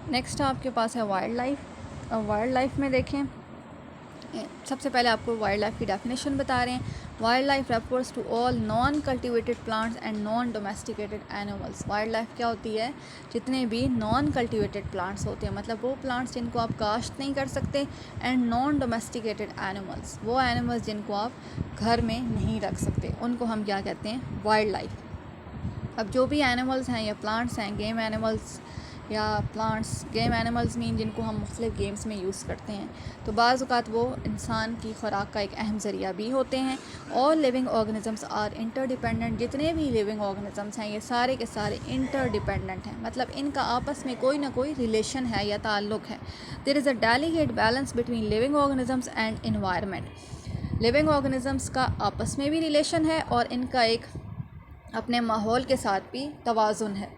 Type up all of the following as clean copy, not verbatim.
Next आपके पास है wild life. और वाइल्ड लाइफ में देखें, सबसे पहले आपको वाइल्ड लाइफ की डेफिनेशन बता रहे हैं। Wild life refers to all non cultivated plants and non domesticated animals. Wild life क्या होती है? जितने भी नॉन कल्टिवेटेड प्लांट्स होते हैं, मतलब वो प्लांट्स जिनको आप काश्त नहीं कर सकते, एंड नॉन डोमेस्टिकेटेड एनिमल्स, वो एनिमल्स जिनको आप घर में नहीं रख सकते, उनको हम क्या कहते हैं? Wild life. अब जो भी एनिमल्स हैं या प्लांट्स हैं, गेम एनिमल्स या प्लांट्स, गेम एनिमल्स मीन जिनको हम मुख्तलिफ गेम्स में यूज़ करते हैं, तो बाज़ औक़ात वो इंसान की खुराक का एक अहम ज़रिया भी होते हैं। और लिविंग ऑर्गेनिजम्स आर इंटरडिपेंडेंट। जितने भी लिविंग ऑर्गेनिजम्स हैं ये सारे के सारे इंटरडिपेंडेंट हैं, मतलब इनका आपस में कोई ना कोई रिलेशन है या ताल्लुक़ है। There is a delicate balance between living organisms and environment. Living organisms का आपस में भी रिलेशन है और इनका एक अपने माहौल के साथ भी तवाज़ुन है।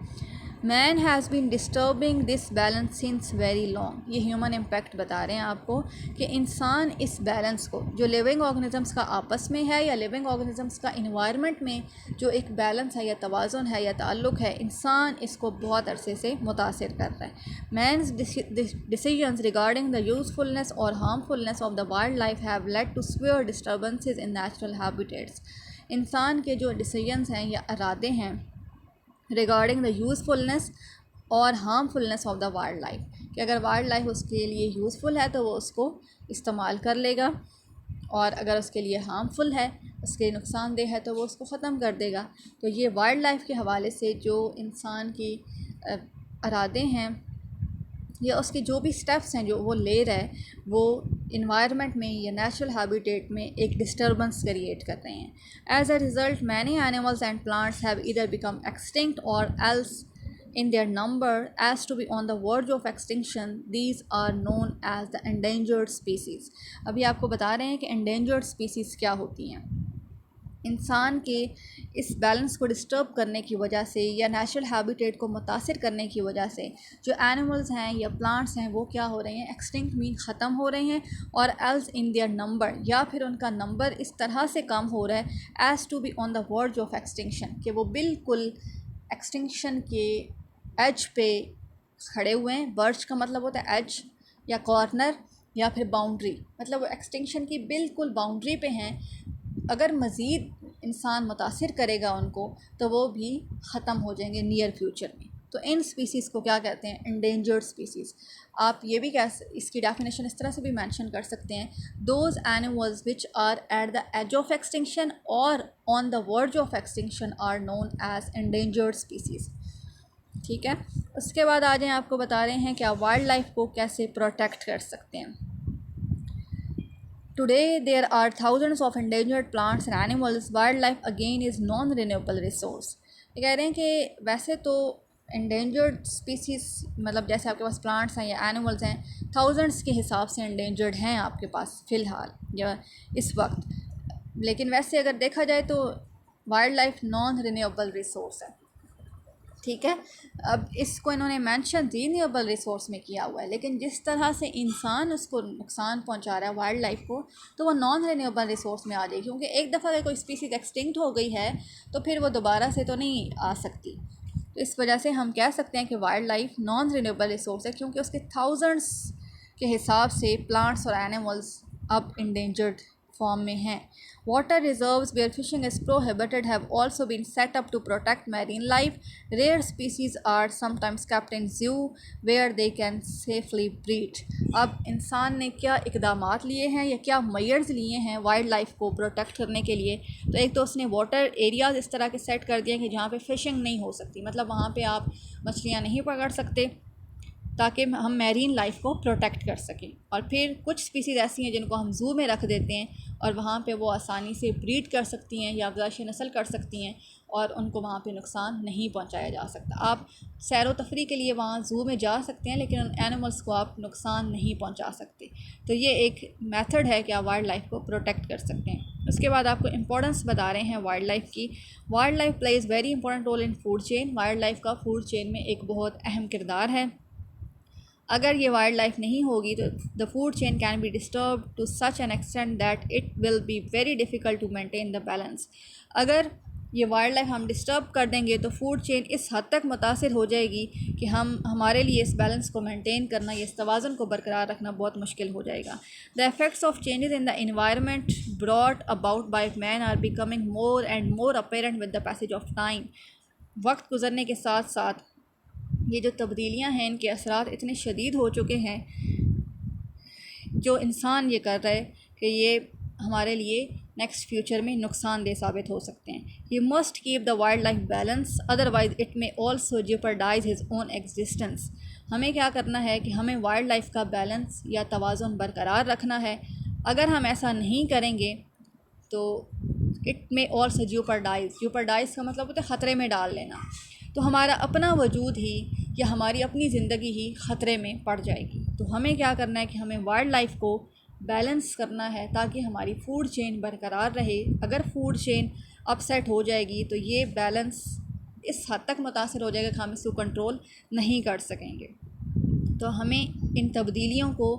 Man has been disturbing this balance since very long. ये ह्यूमन इम्पैक्ट बता रहे हैं आपको कि इंसान इस बैलेंस को, जो लिविंग ऑर्गेनिजम्स का आपस में है या लिविंग ऑर्गेनिजम्स का इन्वायरमेंट में जो एक बैलेंस है या तवाज़ुन है या ताल्लुक़ है, इंसान इसको बहुत अरसे से मुतासिर कर रहा है। Man's decisions regarding the usefulness और harmfulness of the wild life have led to severe disturbances in natural habitats. इंसान के जो डिसीजंस हैं या इरादे हैं रिगार्डिंग द यूज़फुलनेस और harmfulness of the wild life, कि अगर वाइल्ड लाइफ उसके लिए यूज़फुल है तो वो उसको इस्तेमाल कर लेगा, और अगर उसके लिए हार्मफुल है, उसके नुकसानदेह है, तो वो उसको ख़त्म कर देगा। तो ये वाइल्ड लाइफ के हवाले से जो इंसान की इरादे हैं या उसके जो भी स्टेप्स हैं जो वो ले रहा है, वो इन्वायरमेंट में या नेचुरल हैबिटेट में एक डिस्टर्बेंस क्रिएट कर रहे हैं। As a result many animals and plants have either become extinct or else in their number as to be on the verge of extinction. These are known as the endangered species. अभी आपको बता रहे हैं कि endangered species क्या होती हैं। इंसान के इस बैलेंस को डिस्टर्ब करने की वजह से या नेचुरल हैबिटेट को मुतासिर करने की वजह से जो एनिमल्स हैं या प्लांट्स हैं वो क्या हो रहे हैं? एक्सटिंक्ट मीन ख़त्म हो रहे हैं, और एल्स इन देयर नंबर, या फिर उनका नंबर इस तरह से कम हो रहा है as to be on the verge of extinction, कि वो बिल्कुल एक्सटिंक्शन के एज पे खड़े हुए हैं। वर्ज का मतलब होता है एज या कॉर्नर या फिर बाउंड्री, मतलब वो एक्सटिंक्शन की बिल्कुल बाउंड्री पे हैं। अगर मज़ीद इंसान मुतासिर करेगा उनको तो वो भी ख़त्म हो जाएंगे नियर फ्यूचर में। तो इन स्पीसीज़ को क्या कहते हैं? Endangered species. आप ये भी कह, इसकी डेफिनेशन इस तरह से भी मेंशन कर सकते हैं, those animals which are at the edge of extinction और on the verge of extinction are known as endangered species. ठीक है, उसके बाद आ जाएँ, आपको बता रहे हैं कि आप वाइल्ड लाइफ को कैसे प्रोटेक्ट कर सकते हैं। Today there are thousands of endangered plants and animals. Wildlife again is non-renewable resource. ये कह रहे हैं कि वैसे तो endangered species, मतलब जैसे आपके पास प्लांट्स हैं या एनिमल्स हैं, थाउजेंड्स के हिसाब से endangered हैं आपके पास फ़िलहाल या इस वक्त, लेकिन वैसे अगर देखा जाए तो wild life non renewable resource है। ठीक है, अब इसको इन्होंने मेंशन रीन्यूएबल रिसोर्स में किया हुआ है, लेकिन जिस तरह से इंसान उसको नुकसान पहुंचा रहा है वाइल्ड लाइफ को, तो वो नॉन रीन्यूएबल रिसोर्स में आ जाएगी, क्योंकि एक दफ़ा अगर कोई स्पीसीज एक्सटिंक्ट हो गई है तो फिर वो दोबारा से तो नहीं आ सकती। तो इस वजह से हम कह सकते हैं कि wild life non renewable resource है, क्योंकि उसके थाउजेंड्स के हिसाब से प्लांट्स और एनिमल्स अब इंडेंजर्ड फॉर्म में हैं। Water reserves where fishing is prohibited have also been set up to protect marine life. Rare species are sometimes kept in zoo where they can safely breed. अब इंसान ने क्या इकदामात लिए हैं या क्या मेजर्स लिए हैं वाइल्ड लाइफ को प्रोटेक्ट करने के लिए? तो एक तो उसने वाटर एरियाज़ इस तरह के सेट कर दिए कि जहाँ पे फ़िशिंग नहीं हो सकती, मतलब वहाँ पे आप मछलियाँ नहीं पकड़ सकते, ताकि हम मैरीन लाइफ को प्रोटेक्ट कर सकें। और फिर कुछ स्पीसीज़ ऐसी हैं जिनको हम ज़ू में रख देते हैं और वहाँ पे वो आसानी से ब्रीड कर सकती हैं या अफज़ाइश नस्ल कर सकती हैं, और उनको वहाँ पे नुकसान नहीं पहुँचाया जा सकता। आप सैर व तफरी के लिए वहाँ ज़ू में जा सकते हैं, लेकिन उन एनिमल्स को आप नुकसान नहीं पहुँचा सकते। तो ये एक मेथड है कि आप वाइल्ड लाइफ को प्रोटेक्ट कर सकते हैं। उसके बाद आपको इंपॉर्टेंस बता रहे हैं वाइल्ड लाइफ की। Wild life plays very important role in food chain. Wild life का फूड चेन में एक बहुत अहम किरदार है। अगर ये वाइल्ड लाइफ नहीं होगी तो the food chain can be disturb to such an extent that it will be very difficult to maintain the balance. अगर ये वाइल्ड लाइफ हम डिस्टर्ब कर देंगे तो फूड चेन इस हद तक मुतासिर हो जाएगी कि हमारे लिए इस बैलेंस को मेंटेन करना, ये इस तवाज़ुन को बरकरार रखना बहुत मुश्किल हो जाएगा। The effects of changes in the environment brought about by man are becoming more and more apparent with the passage of time. वक्त गुजरने के साथ साथ ये जो तब्दीलियाँ हैं, इनके असरात इतने शदीद हो चुके हैं जो इंसान ये कर रहा है कि ये हमारे लिए नेक्स्ट फ्यूचर में नुकसानदेह साबित हो सकते हैं। He must keep the wild life balance, otherwise it may also jeopardise his own existence. हमें क्या करना है कि हमें वाइल्ड लाइफ का बैलेंस या तवाज़ुन बरकरार रखना है। अगर हम ऐसा नहीं करेंगे तो इट मे ऑल्सो जेपरडाइज का मतलब होता है ख़तरे में डाल लेना। तो हमारा अपना वजूद ही या हमारी अपनी ज़िंदगी ही ख़तरे में पड़ जाएगी। तो हमें क्या करना है कि हमें वाइल्ड लाइफ को बैलेंस करना है ताकि हमारी फूड चेन बरकरार रहे। अगर फूड चेन अपसेट हो जाएगी तो ये बैलेंस इस हद तक मुतासर हो जाएगा कि हम इसको कंट्रोल नहीं कर सकेंगे। तो हमें इन तब्दीलियों को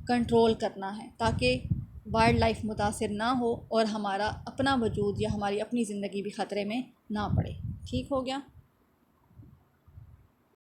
कंट्रोल करना है ताकि वाइल्ड लाइफ मुतासर ना हो और हमारा अपना वजूद या हमारी अपनी ज़िंदगी भी ख़तरे में ना पड़े। ठीक हो गया।